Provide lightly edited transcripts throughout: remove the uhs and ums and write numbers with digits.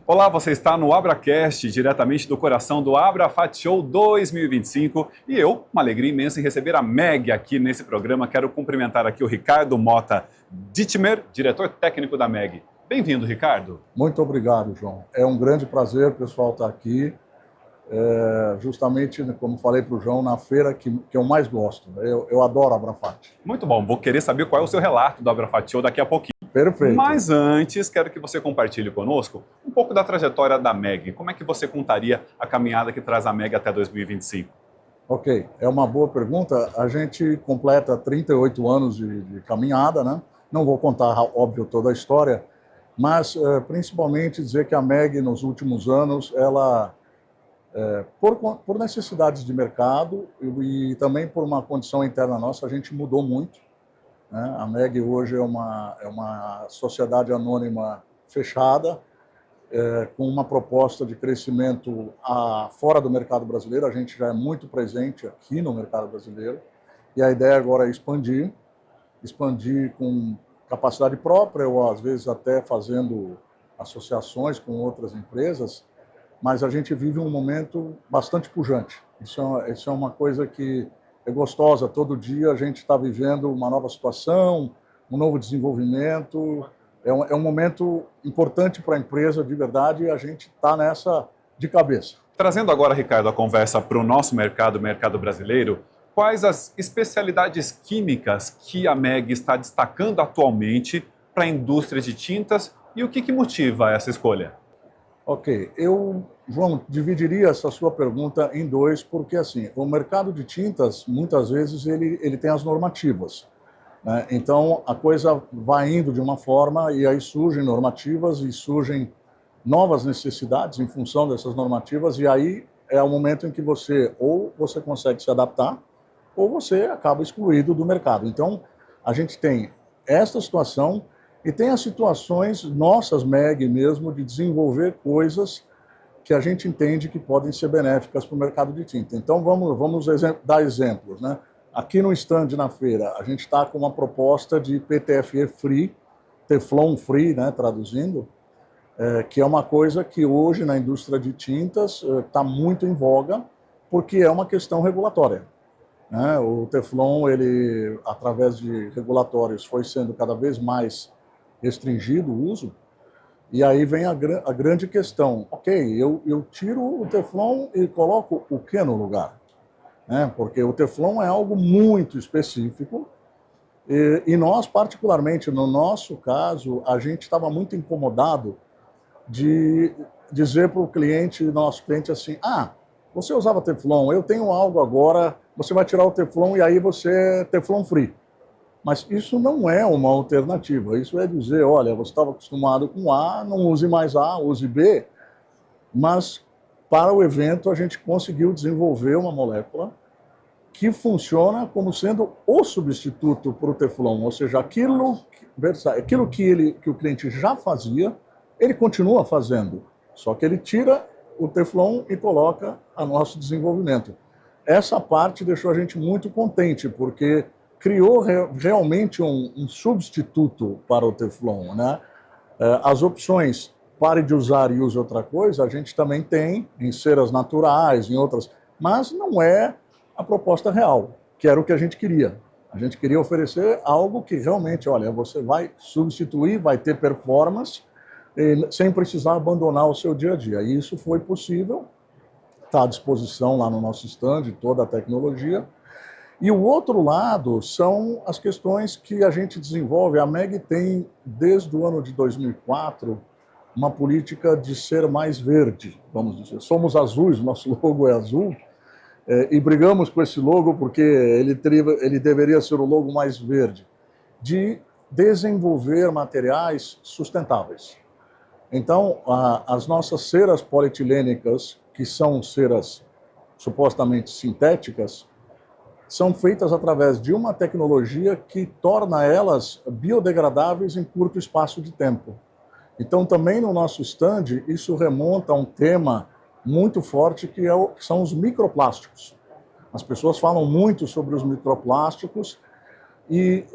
Olá, você está no AbraCast, diretamente do coração do AbraFat Show 2025. E eu, uma alegria imensa em receber a Meg aqui nesse programa. Quero cumprimentar aqui o Ricardo Mota Dittmer, diretor técnico da Meg. Bem-vindo, Ricardo. Muito obrigado, João. É um grande prazer, pessoal, estar aqui. Justamente, como falei para o João, na feira que eu mais gosto. Eu adoro a AbraFat. Muito bom, vou querer saber qual é o seu relato do AbraFat Show daqui a pouquinho. Perfeito. Mas antes, quero que você compartilhe conosco um pouco da trajetória da Meg. Como é que você contaria a caminhada que traz a Meg até 2025? Ok, é uma boa pergunta. A gente completa 38 anos de caminhada, né? Não vou contar, óbvio, toda a história, mas principalmente dizer que a Meg, nos últimos anos, ela, por necessidades de mercado e também por uma condição interna nossa, a gente mudou muito. A Meg hoje é uma sociedade anônima fechada, com uma proposta de crescimento fora do mercado brasileiro. A gente já é muito presente aqui no mercado brasileiro e a ideia agora é expandir com capacidade própria ou às vezes até fazendo associações com outras empresas, mas a gente vive um momento bastante pujante. Isso é uma coisa que é gostosa. Todo dia a gente está vivendo uma nova situação, um novo desenvolvimento. É um momento importante para a empresa, de verdade, e a gente está nessa de cabeça. Trazendo agora, Ricardo, a conversa para o nosso mercado, o mercado brasileiro, quais as especialidades químicas que a Meg está destacando atualmente para a indústria de tintas e o que motiva essa escolha? Ok, João, dividiria essa sua pergunta em dois, porque assim, o mercado de tintas, muitas vezes, ele tem as normativas, né? Então, a coisa vai indo de uma forma e aí surgem normativas e surgem novas necessidades em função dessas normativas, e aí é o momento em que você consegue se adaptar ou você acaba excluído do mercado. Então, a gente tem esta situação. E tem as situações nossas, Meg mesmo, de desenvolver coisas que a gente entende que podem ser benéficas para o mercado de tinta. Então, vamos dar exemplos, né? Aqui no stand na feira, a gente está com uma proposta de PTFE free, Teflon free, né, traduzindo, que é uma coisa que hoje na indústria de tintas está muito em voga, porque é uma questão regulatória, né? O Teflon, ele, através de regulatórios, foi sendo cada vez mais restringido o uso, e aí vem a grande questão. Ok, eu tiro o Teflon e coloco o que no lugar? Porque o Teflon é algo muito específico, e nós, particularmente, no nosso caso, a gente estava muito incomodado de dizer para o cliente, nosso cliente, assim, você usava Teflon, eu tenho algo agora, você vai tirar o Teflon e aí você é Teflon free. Mas isso não é uma alternativa. Isso é dizer, olha, você estava acostumado com A, não use mais A, use B. Mas para o evento a gente conseguiu desenvolver uma molécula que funciona como sendo o substituto para o Teflon. Ou seja, aquilo que o cliente já fazia, ele continua fazendo. Só que ele tira o Teflon e coloca a nosso desenvolvimento. Essa parte deixou a gente muito contente, porque criou realmente um substituto para o Teflon, né? As opções pare de usar e use outra coisa, a gente também tem em ceras naturais, em outras, mas não é a proposta real, que era o que a gente queria. A gente queria oferecer algo que realmente, olha, você vai substituir, vai ter performance, sem precisar abandonar o seu dia a dia. E isso foi possível, está à disposição lá no nosso stand, toda a tecnologia. E o outro lado são as questões que a gente desenvolve. A Meg tem, desde o ano de 2004, uma política de ser mais verde, vamos dizer. Somos azuis, nosso logo é azul, e brigamos com esse logo porque ele deveria ser o logo mais verde, de desenvolver materiais sustentáveis. Então, as nossas ceras polietilênicas, que são ceras supostamente sintéticas, são feitas através de uma tecnologia que torna elas biodegradáveis em curto espaço de tempo. Então, também no nosso stand, isso remonta a um tema muito forte que são os microplásticos. As pessoas falam muito sobre os microplásticos e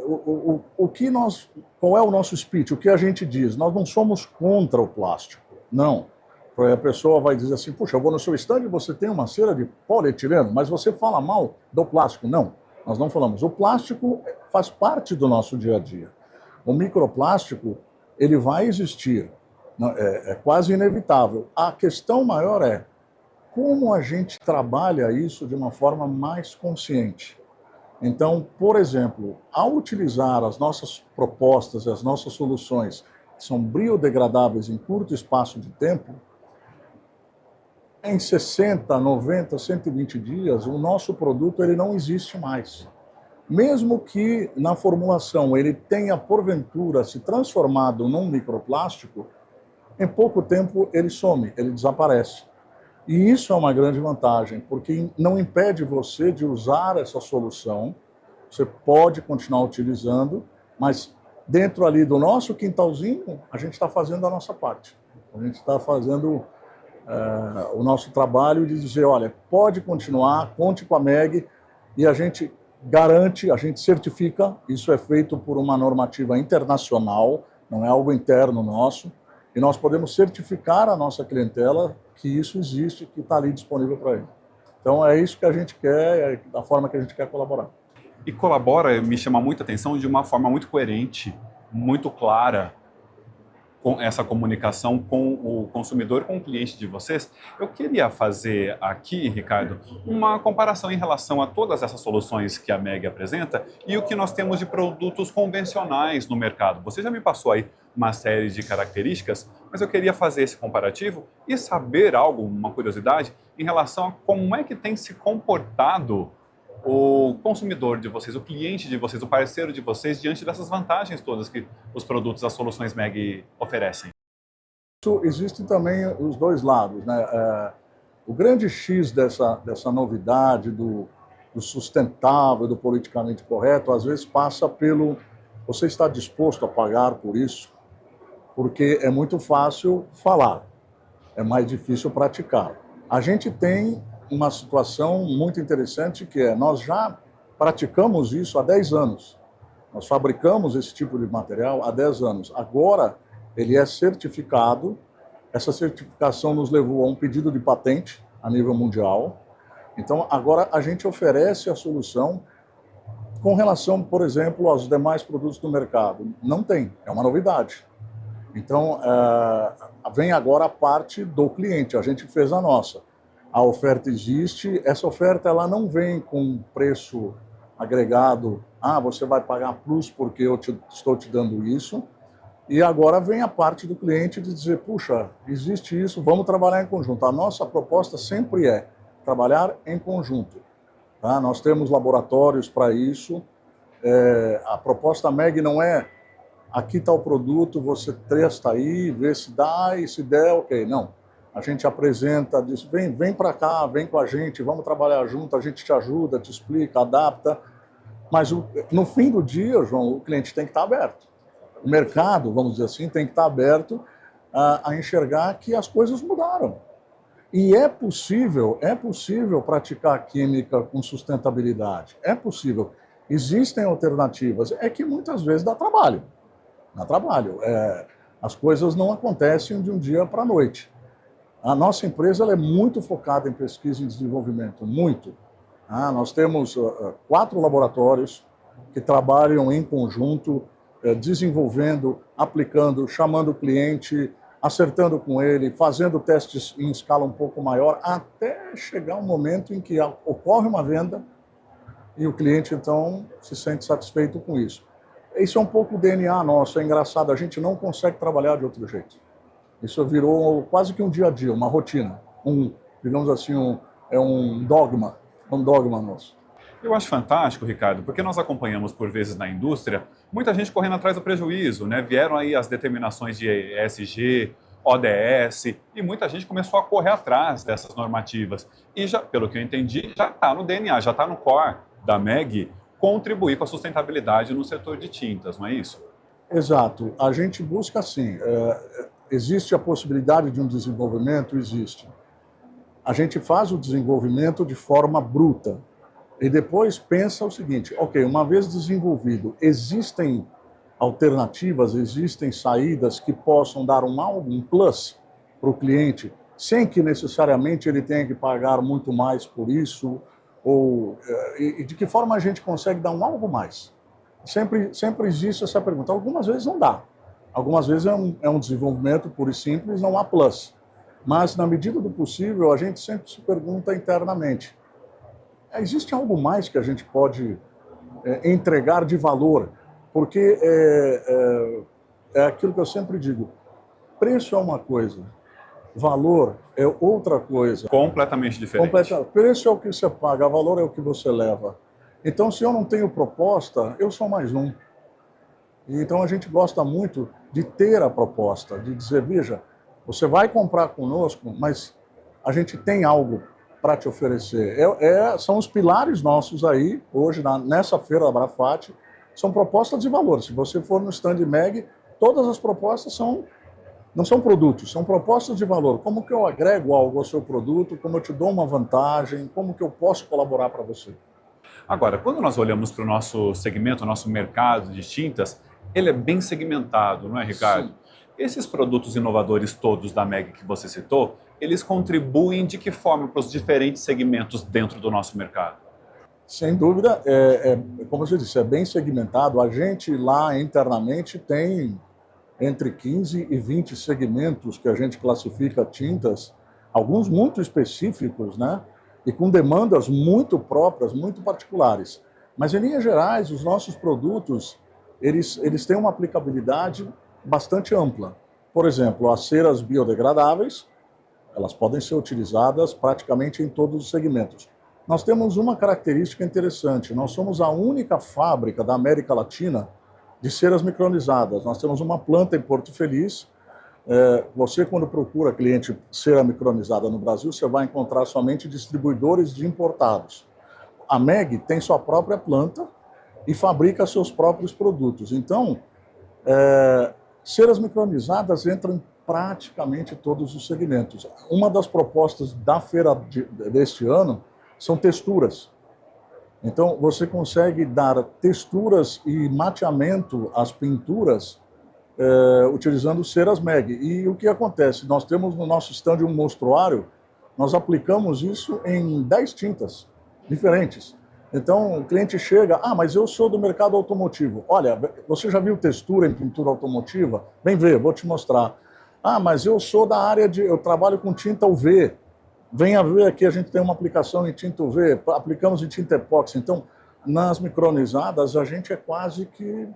qual é o nosso speech? O que a gente diz? Nós não somos contra o plástico, não. A pessoa vai dizer assim, puxa, eu vou no seu estande e você tem uma cera de polietileno, mas você fala mal do plástico. Não, nós não falamos. O plástico faz parte do nosso dia a dia. O microplástico, ele vai existir, é quase inevitável. A questão maior é como a gente trabalha isso de uma forma mais consciente. Então, por exemplo, ao utilizar as nossas propostas e as nossas soluções, que são biodegradáveis em curto espaço de tempo, em 60, 90, 120 dias, o nosso produto ele não existe mais. Mesmo que na formulação ele tenha, porventura, se transformado num microplástico, em pouco tempo ele some, ele desaparece. E isso é uma grande vantagem, porque não impede você de usar essa solução, você pode continuar utilizando, mas dentro ali do nosso quintalzinho, a gente está fazendo a nossa parte. A gente está fazendo o nosso trabalho de dizer, olha, pode continuar, conte com a MEG, e a gente garante, a gente certifica, isso é feito por uma normativa internacional, não é algo interno nosso, e nós podemos certificar a nossa clientela que isso existe, que está ali disponível para ele. Então é isso que a gente quer, é da forma que a gente quer colaborar. E colabora, me chama muita atenção, de uma forma muito coerente, muito clara, com essa comunicação com o consumidor, com o cliente de vocês. Eu queria fazer aqui, Ricardo, uma comparação em relação a todas essas soluções que a MEG apresenta e o que nós temos de produtos convencionais no mercado. Você já me passou aí uma série de características, mas eu queria fazer esse comparativo e saber algo, uma curiosidade, em relação a como é que tem se comportado o consumidor de vocês, o cliente de vocês, o parceiro de vocês, diante dessas vantagens todas que os produtos, as soluções MEG oferecem? Existem também os dois lados, né? O grande X dessa novidade do sustentável, do politicamente correto, às vezes passa pelo você está disposto a pagar por isso, porque é muito fácil falar, é mais difícil praticar. A gente tem uma situação muito interessante que é, nós já praticamos isso há 10 anos. Nós fabricamos esse tipo de material há 10 anos. Agora, ele é certificado. Essa certificação nos levou a um pedido de patente a nível mundial. Então, agora a gente oferece a solução com relação, por exemplo, aos demais produtos do mercado. Não tem, é uma novidade. Então, vem agora a parte do cliente. A gente fez a nossa. A oferta existe, essa oferta ela não vem com preço agregado, você vai pagar plus porque eu estou te dando isso, e agora vem a parte do cliente de dizer, puxa, existe isso, vamos trabalhar em conjunto. A nossa proposta sempre é trabalhar em conjunto. Tá? Nós temos laboratórios para isso, a proposta MEG não é, aqui está o produto, você testa aí, vê se dá, e se der, ok, não. A gente apresenta, diz, vem para cá, vem com a gente, vamos trabalhar junto, a gente te ajuda, te explica, adapta. Mas no fim do dia, João, o cliente tem que estar aberto. O mercado, vamos dizer assim, tem que estar aberto a enxergar que as coisas mudaram. E é possível praticar química com sustentabilidade. É possível. Existem alternativas. É que muitas vezes dá trabalho. Dá trabalho. As coisas não acontecem de um dia para a noite. A nossa empresa ela é muito focada em pesquisa e desenvolvimento, muito. Nós temos 4 laboratórios que trabalham em conjunto, desenvolvendo, aplicando, chamando o cliente, acertando com ele, fazendo testes em escala um pouco maior, até chegar um momento em que ocorre uma venda e o cliente, então, se sente satisfeito com isso. Isso é um pouco o DNA nosso, é engraçado, a gente não consegue trabalhar de outro jeito. Isso virou quase que um dia a dia, uma rotina, digamos assim, um dogma nosso. Eu acho fantástico, Ricardo, porque nós acompanhamos por vezes na indústria muita gente correndo atrás do prejuízo, né? Vieram aí as determinações de ESG, ODS, e muita gente começou a correr atrás dessas normativas. E já, pelo que eu entendi, já está no DNA, já está no core da MEG contribuir com a sustentabilidade no setor de tintas, não é isso? Exato. A gente busca assim. Existe a possibilidade de um desenvolvimento? Existe. A gente faz o desenvolvimento de forma bruta e depois pensa o seguinte, ok, uma vez desenvolvido, existem alternativas, existem saídas que possam dar um plus para o cliente sem que necessariamente ele tenha que pagar muito mais por isso, e de que forma a gente consegue dar um algo mais? Sempre existe essa pergunta. Algumas vezes não dá. Algumas vezes é um desenvolvimento puro e simples, não há plus. Mas, na medida do possível, a gente sempre se pergunta internamente, existe algo mais que a gente pode entregar de valor? Porque é aquilo que eu sempre digo, preço é uma coisa, valor é outra coisa. Completamente diferente. Preço é o que você paga, valor é o que você leva. Então, se eu não tenho proposta, eu sou mais um. Então, a gente gosta muito de ter a proposta, de dizer, veja, você vai comprar conosco, mas a gente tem algo para te oferecer. São os pilares nossos aí, hoje, nessa feira da Abrafat, são propostas de valor. Se você for no stand MEG, todas as propostas não são produtos, são propostas de valor. Como que eu agrego algo ao seu produto, como eu te dou uma vantagem, como que eu posso colaborar para você. Agora, quando nós olhamos para o nosso segmento, o nosso mercado de tintas, ele é bem segmentado, não é, Ricardo? Sim. Esses produtos inovadores todos da MEG que você citou, eles contribuem de que forma para os diferentes segmentos dentro do nosso mercado? Sem dúvida, como você disse, é bem segmentado. A gente lá internamente tem entre 15 e 20 segmentos que a gente classifica tintas, alguns muito específicos, né? E com demandas muito próprias, muito particulares. Mas, em linhas gerais, os nossos produtos, eles têm uma aplicabilidade bastante ampla. Por exemplo, as ceras biodegradáveis, elas podem ser utilizadas praticamente em todos os segmentos. Nós temos uma característica interessante, nós somos a única fábrica da América Latina de ceras micronizadas. Nós temos uma planta em Porto Feliz. Você, quando procura cliente cera micronizada no Brasil, você vai encontrar somente distribuidores de importados. A MEG tem sua própria planta e fabrica seus próprios produtos. Então, ceras micronizadas entram em praticamente todos os segmentos. Uma das propostas da feira deste ano são texturas. Então, você consegue dar texturas e mateamento às pinturas utilizando ceras MEG. E o que acontece? Nós temos no nosso stand um mostruário, nós aplicamos isso em 10 tintas diferentes. Então, o cliente chega, mas eu sou do mercado automotivo. Olha, você já viu textura em pintura automotiva? Vem ver, vou te mostrar. Mas eu sou da área eu trabalho com tinta UV. Venha ver aqui, a gente tem uma aplicação em tinta UV, aplicamos em tinta epóxi. Então, nas micronizadas, a gente quase que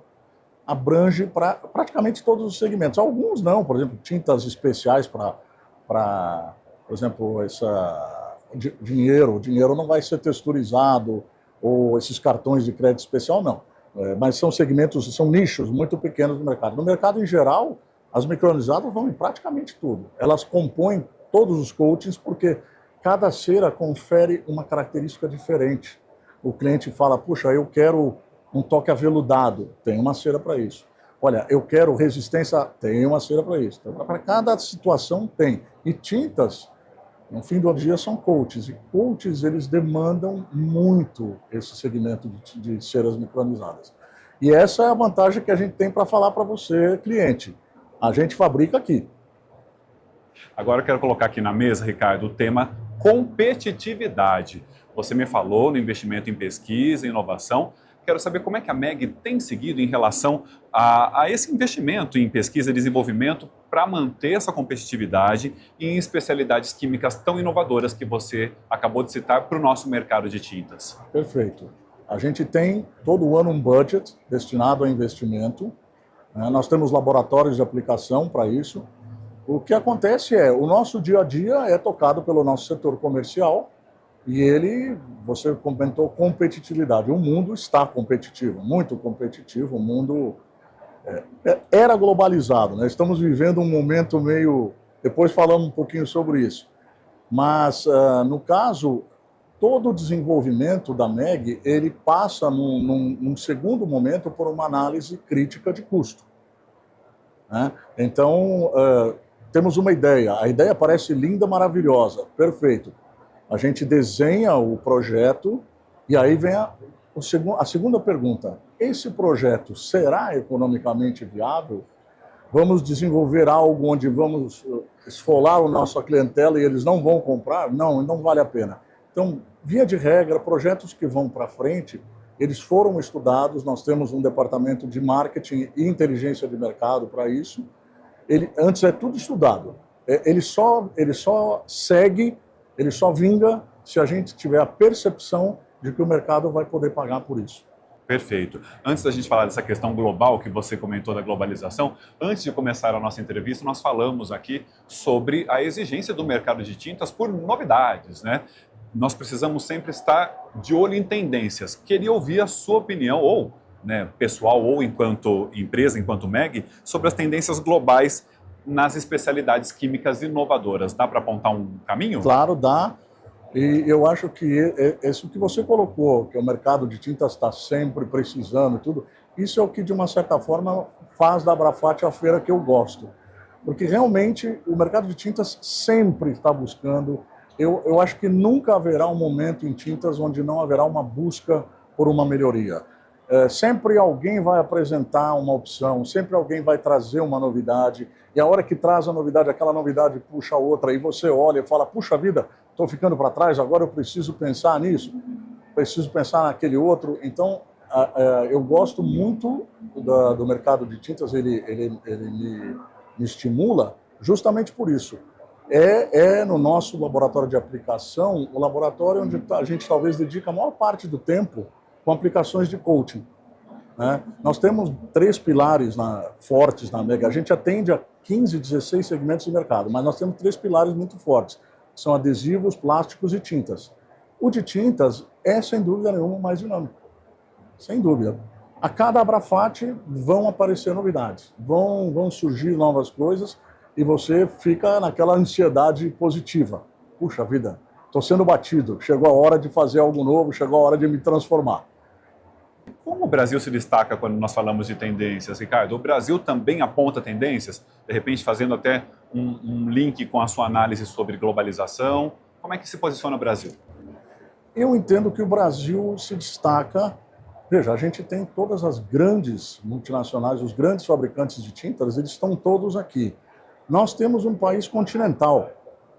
abrange praticamente todos os segmentos. Alguns não, por exemplo, tintas especiais para por exemplo, dinheiro. O dinheiro não vai ser texturizado, ou esses cartões de crédito especial, não. Mas são segmentos, são nichos muito pequenos do mercado. No mercado, em geral, as micronizadas vão em praticamente tudo. Elas compõem todos os coatings porque cada cera confere uma característica diferente. O cliente fala, puxa, eu quero um toque aveludado, tem uma cera para isso. Olha, eu quero resistência, tem uma cera para isso. Então, para cada situação tem. E tintas, no fim do dia, são coatings. E coatings, eles demandam muito esse segmento de ceras micronizadas. E essa é a vantagem que a gente tem para falar para você, cliente. A gente fabrica aqui. Agora eu quero colocar aqui na mesa, Ricardo, o tema competitividade. Você me falou no investimento em pesquisa e inovação. Quero saber como é que a MEG tem seguido em relação a esse investimento em pesquisa e desenvolvimento para manter essa competitividade e em especialidades químicas tão inovadoras que você acabou de citar para o nosso mercado de tintas. Perfeito. A gente tem todo ano um budget destinado a investimento. Nós temos laboratórios de aplicação para isso. O que acontece o nosso dia a dia é tocado pelo nosso setor comercial e você comentou competitividade. O mundo está competitivo, muito competitivo, o mundo era globalizado, né? Estamos vivendo um momento meio... Depois falamos um pouquinho sobre isso. Mas, no caso, todo o desenvolvimento da MEG, ele passa num segundo momento por uma análise crítica de custo. Né? Então, temos uma ideia. A ideia parece linda, maravilhosa, perfeito. A gente desenha o projeto e aí vem a segunda pergunta. Esse projeto será economicamente viável? vamos desenvolver algo onde vamos esfolar o nosso clientela e eles não vão comprar? Não, não vale a pena. Então, via de regra, projetos que vão para frente, eles foram estudados, nós temos um departamento de marketing e inteligência de mercado para isso. Antes é tudo estudado. Ele só segue, ele só vinga se a gente tiver a percepção de que o mercado vai poder pagar por isso. Perfeito. Antes da gente falar dessa questão global que você comentou da globalização, antes de começar a nossa entrevista, nós falamos aqui sobre a exigência do mercado de tintas por novidades, né? Nós precisamos sempre estar de olho em tendências. Queria ouvir a sua opinião, ou pessoal, ou enquanto empresa, enquanto MEG, sobre as tendências globais nas especialidades químicas inovadoras. Dá para apontar um caminho? Claro, dá. E eu acho que isso que você colocou, que o mercado de tintas está sempre precisando, tudo, isso é o que, de uma certa forma, faz da Abrafat a feira que eu gosto. Porque, realmente, o mercado de tintas sempre está buscando. Eu acho que nunca haverá um momento em tintas onde não haverá uma busca por uma melhoria. Sempre alguém vai apresentar uma opção, sempre alguém vai trazer uma novidade, e a hora que traz a novidade, aquela novidade puxa a outra, e você olha e fala, puxa vida, estou ficando para trás, agora eu preciso pensar nisso, preciso pensar naquele outro. Então, eu gosto muito do mercado de tintas, ele me estimula justamente por isso. No nosso laboratório de aplicação, o laboratório onde a gente talvez dedica a maior parte do tempo com aplicações de coaching, né? Nós temos 3 pilares fortes na MEG. A gente atende a 15, 16 segmentos de mercado, mas nós temos 3 pilares muito fortes, que são adesivos, plásticos e tintas. O de tintas é, sem dúvida nenhuma, o mais dinâmico. Sem dúvida. A cada Abrafat vão aparecer novidades, vão surgir novas coisas e você fica naquela ansiedade positiva. Puxa vida, estou sendo batido, chegou a hora de fazer algo novo, chegou a hora de me transformar. Como o Brasil se destaca quando nós falamos de tendências, Ricardo? O Brasil também aponta tendências, de repente fazendo até um link com a sua análise sobre globalização. Como é que se posiciona o Brasil? Eu entendo que o Brasil se destaca. Veja, a gente tem todas as grandes multinacionais, os grandes fabricantes de tintas, eles estão todos aqui. Nós temos um país continental.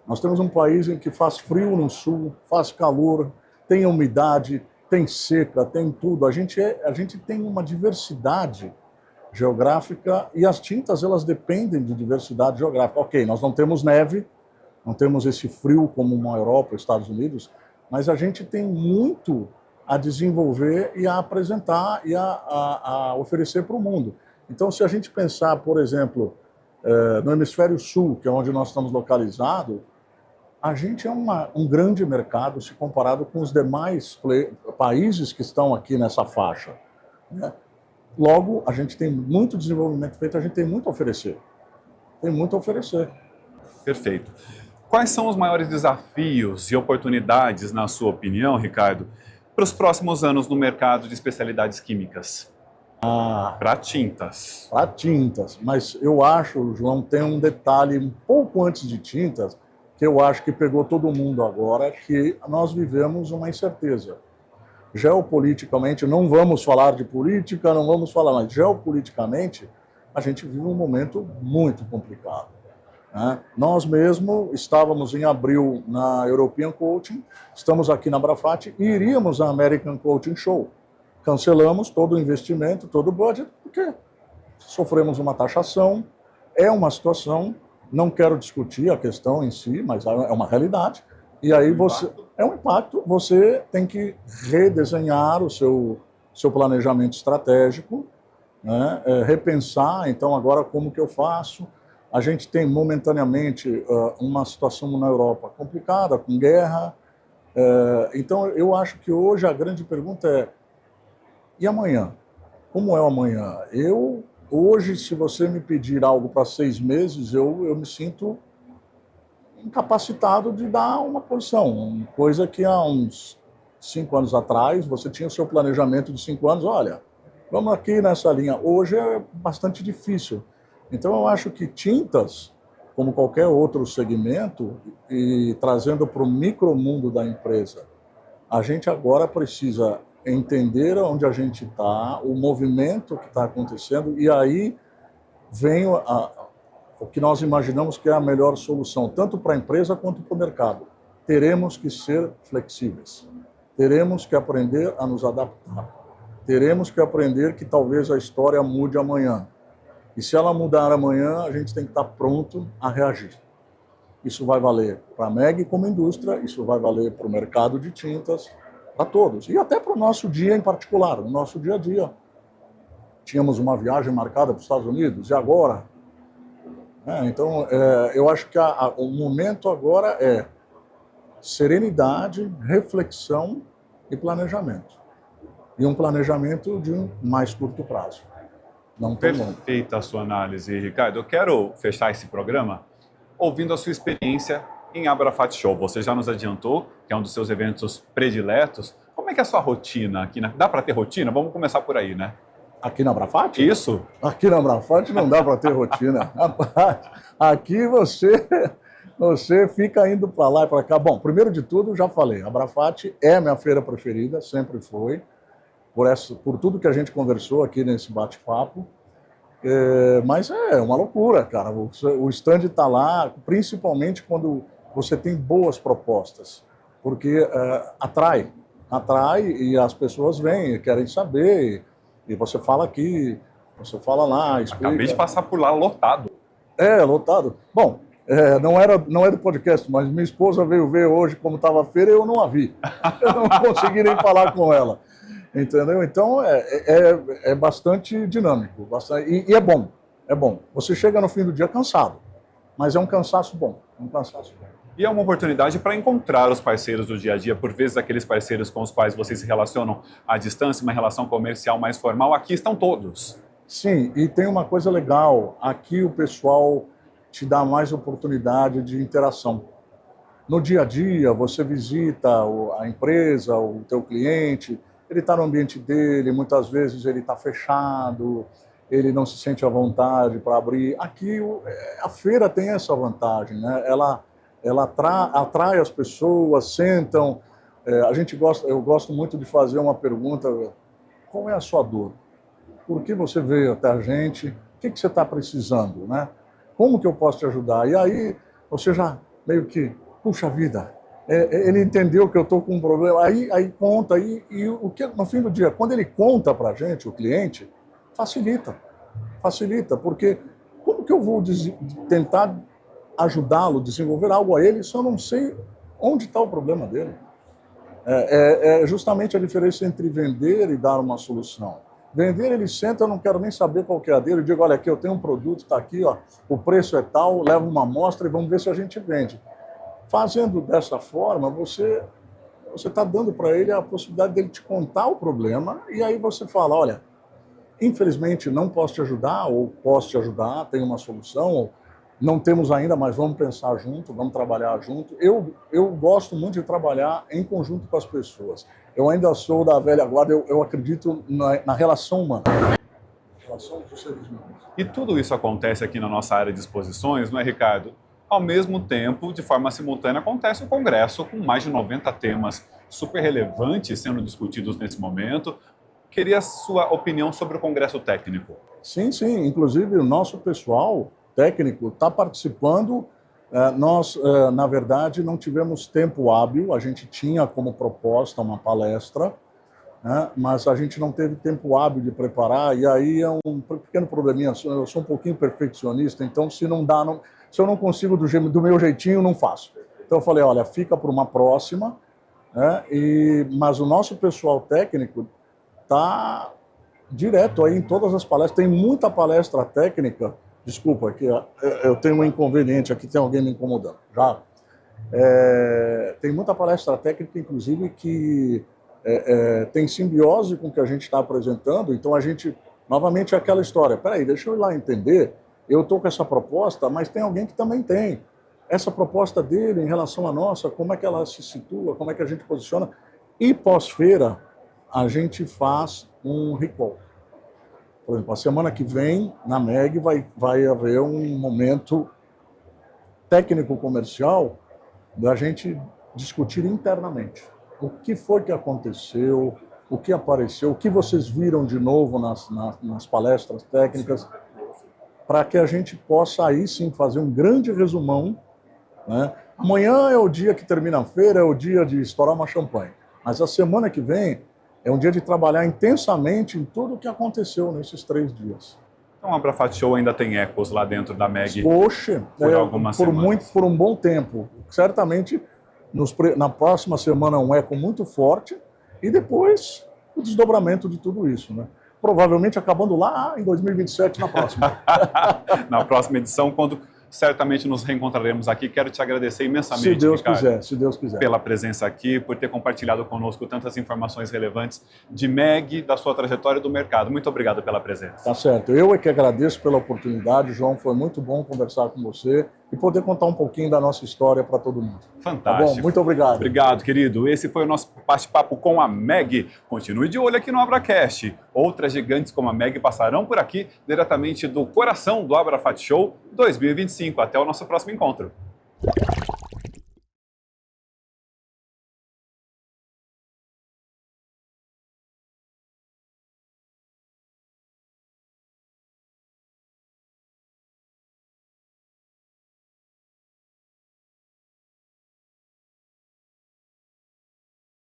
Nós temos um país em que faz frio no sul, faz calor, tem umidade, tem seca, tem tudo. A gente tem uma diversidade geográfica e as tintas, elas dependem de diversidade geográfica. Ok, nós não temos neve, não temos esse frio como uma Europa, Estados Unidos, mas a gente tem muito a desenvolver e a apresentar e a oferecer para o mundo. Então, se a gente pensar, por exemplo, no hemisfério sul, que é onde nós estamos localizados, a gente é um grande mercado se comparado com os demais países que estão aqui nessa faixa, né? Logo, a gente tem muito desenvolvimento feito, a gente tem muito a oferecer. Tem muito a oferecer. Perfeito. Quais são os maiores desafios e oportunidades, na sua opinião, Ricardo, para os próximos anos no mercado de especialidades químicas? Para tintas. Para tintas. Mas eu acho, João, tem um detalhe um pouco antes de tintas, que eu acho que pegou todo mundo agora, que nós vivemos uma incerteza. Geopoliticamente, não vamos falar de política, não vamos falar, mas geopoliticamente, a gente vive um momento muito complicado, né? Nós mesmo estávamos em abril na European Coaching, estamos aqui na Abrafat e iríamos à American Coaching Show. Cancelamos todo o investimento, todo o budget, porque sofremos uma taxação, é uma situação, não quero discutir a questão em si, mas é uma realidade. E aí é um impacto, você tem que redesenhar o seu planejamento estratégico, né? Repensar, então agora como que eu faço? A gente tem momentaneamente uma situação na Europa complicada, com guerra. Então eu acho que hoje a grande pergunta é, e amanhã? Como é o amanhã? Hoje, se você me pedir algo para 6 meses, eu me sinto incapacitado de dar uma posição. Coisa que há uns 5 anos atrás, você tinha o seu planejamento de 5 anos, olha, vamos aqui nessa linha. Hoje é bastante difícil. Então, eu acho que tintas, como qualquer outro segmento, e trazendo para o micromundo da empresa, a gente agora precisa entender onde a gente está, o movimento que está acontecendo, e aí vem o que nós imaginamos que é a melhor solução, tanto para a empresa quanto para o mercado. Teremos que ser flexíveis. Teremos que aprender a nos adaptar. Teremos que aprender que talvez a história mude amanhã. E se ela mudar amanhã, a gente tem que estar pronto a reagir. Isso vai valer para a MEG como indústria, isso vai valer para o mercado de tintas, para todos. E até para o nosso dia em particular, no nosso dia a dia. Tínhamos uma viagem marcada para os Estados Unidos, e agora? Então, eu acho que o momento agora é serenidade, reflexão e planejamento. E um planejamento de um mais curto prazo. Não tão longo. Perfeita a sua análise, Ricardo. Eu quero fechar esse programa ouvindo a sua experiência em Abrafat Show. Você já nos adiantou que é um dos seus eventos prediletos. Como é que é a sua rotina aqui? Dá para ter rotina? Vamos começar por aí, né? Aqui na Abrafat? Isso. Aqui na Abrafat não dá para ter rotina. Aqui você fica indo para lá e para cá. Bom, primeiro de tudo, já falei, a Abrafat é minha feira preferida, sempre foi, por tudo que a gente conversou aqui nesse bate-papo. Mas é uma loucura, cara. O stand está lá, principalmente quando você tem boas propostas, porque atrai e as pessoas vêm e querem saber, e você fala aqui, você fala lá, explica. Acabei de passar por lá lotado. Lotado. Bom, não é do podcast, mas minha esposa veio ver hoje como estava a feira e eu não a vi. Eu não consegui nem falar com ela. Entendeu? Então, é bastante dinâmico. E é bom. É bom. Você chega no fim do dia cansado, mas é um cansaço bom. E é uma oportunidade para encontrar os parceiros do dia a dia, por vezes aqueles parceiros com os quais vocês se relacionam à distância, uma relação comercial mais formal. Aqui estão todos. Sim, e tem uma coisa legal. Aqui o pessoal te dá mais oportunidade de interação. No dia a dia, você visita a empresa, o teu cliente, ele está no ambiente dele, muitas vezes ele está fechado, ele não se sente à vontade para abrir. Aqui a feira tem essa vantagem, né? Ela atrai as pessoas, sentam. Eu gosto muito de fazer uma pergunta: qual é a sua dor? Por que você veio até a gente? O que você está precisando, né? Como que eu posso te ajudar? E aí você já meio que, puxa vida, ele entendeu que eu estou com um problema, aí conta, e o que no fim do dia, quando ele conta para a gente, o cliente, facilita, porque como que eu vou tentar ajudá-lo, desenvolver algo a ele, se eu não sei onde está o problema dele? É justamente a diferença entre vender e dar uma solução. Vender, ele senta, eu não quero nem saber qual que é a dele, eu digo, olha, aqui eu tenho um produto, está aqui, ó, o preço é tal, leva uma amostra e vamos ver se a gente vende. Fazendo dessa forma, você está dando para ele a possibilidade dele te contar o problema, e aí você fala, olha, infelizmente não posso te ajudar, ou posso te ajudar, tem uma solução, ou não temos ainda, mas vamos pensar junto, vamos trabalhar junto. Eu gosto muito de trabalhar em conjunto com as pessoas. Eu ainda sou da velha guarda, eu acredito na relação humana. Relação dos seres humanos. E tudo isso acontece aqui na nossa área de exposições, não é, Ricardo? Ao mesmo tempo, de forma simultânea, acontece o Congresso com mais de 90 temas super relevantes sendo discutidos nesse momento. Queria a sua opinião sobre o Congresso Técnico. Sim. Inclusive, o nosso pessoal técnico está participando. Nós, na verdade, não tivemos tempo hábil. A gente tinha como proposta uma palestra, né, mas a gente não teve tempo hábil de preparar. E aí é um pequeno probleminha. Eu sou um pouquinho perfeccionista, então se eu não consigo do meu jeitinho, não faço. Então eu falei, olha, fica para uma próxima, né, mas o nosso pessoal técnico está direto aí em todas as palestras. Tem muita palestra técnica. Desculpa, aqui eu tenho um inconveniente, aqui tem alguém me incomodando. Já. Tem muita palestra técnica, inclusive, que tem simbiose com o que a gente está apresentando. Então a gente, novamente, é aquela história. Peraí, deixa eu ir lá entender. Eu estou com essa proposta, mas tem alguém que também tem. Essa proposta dele em relação à nossa, como é que ela se situa, como é que a gente posiciona. E pós-feira, a gente faz um recall. Por exemplo, a semana que vem, na MEG, vai haver um momento técnico-comercial da gente discutir internamente. O que foi que aconteceu, o que apareceu, o que vocês viram de novo nas palestras técnicas. para que a gente possa aí sim fazer um grande resumão, né? Amanhã é o dia que termina a feira, é o dia de estourar uma champanhe. Mas a semana que vem é um dia de trabalhar intensamente em tudo o que aconteceu nesses 3 dias. Então, o Abrafat Show ainda tem ecos lá dentro da MEG Poxa, por algumas semanas. Por um bom tempo. Certamente, na próxima semana, um eco muito forte e depois o desdobramento de tudo isso, né? Provavelmente acabando lá em 2027, na próxima. Na próxima edição, quando certamente nos reencontraremos aqui. Quero te agradecer imensamente, Se Deus Ricardo, quiser, se Deus quiser. pela presença aqui, por ter compartilhado conosco tantas informações relevantes de MEG, da sua trajetória do mercado. Muito obrigado pela presença. Tá certo. Eu é que agradeço pela oportunidade, João. Foi muito bom conversar com você e poder contar um pouquinho da nossa história para todo mundo. Fantástico. Tá bom? Muito obrigado. Obrigado, querido. Esse foi o nosso bate-papo com a MEG. Continue de olho aqui no Abracast. Outras gigantes como a MEG passarão por aqui diretamente do coração do Abrafat Show 2025. Até o nosso próximo encontro.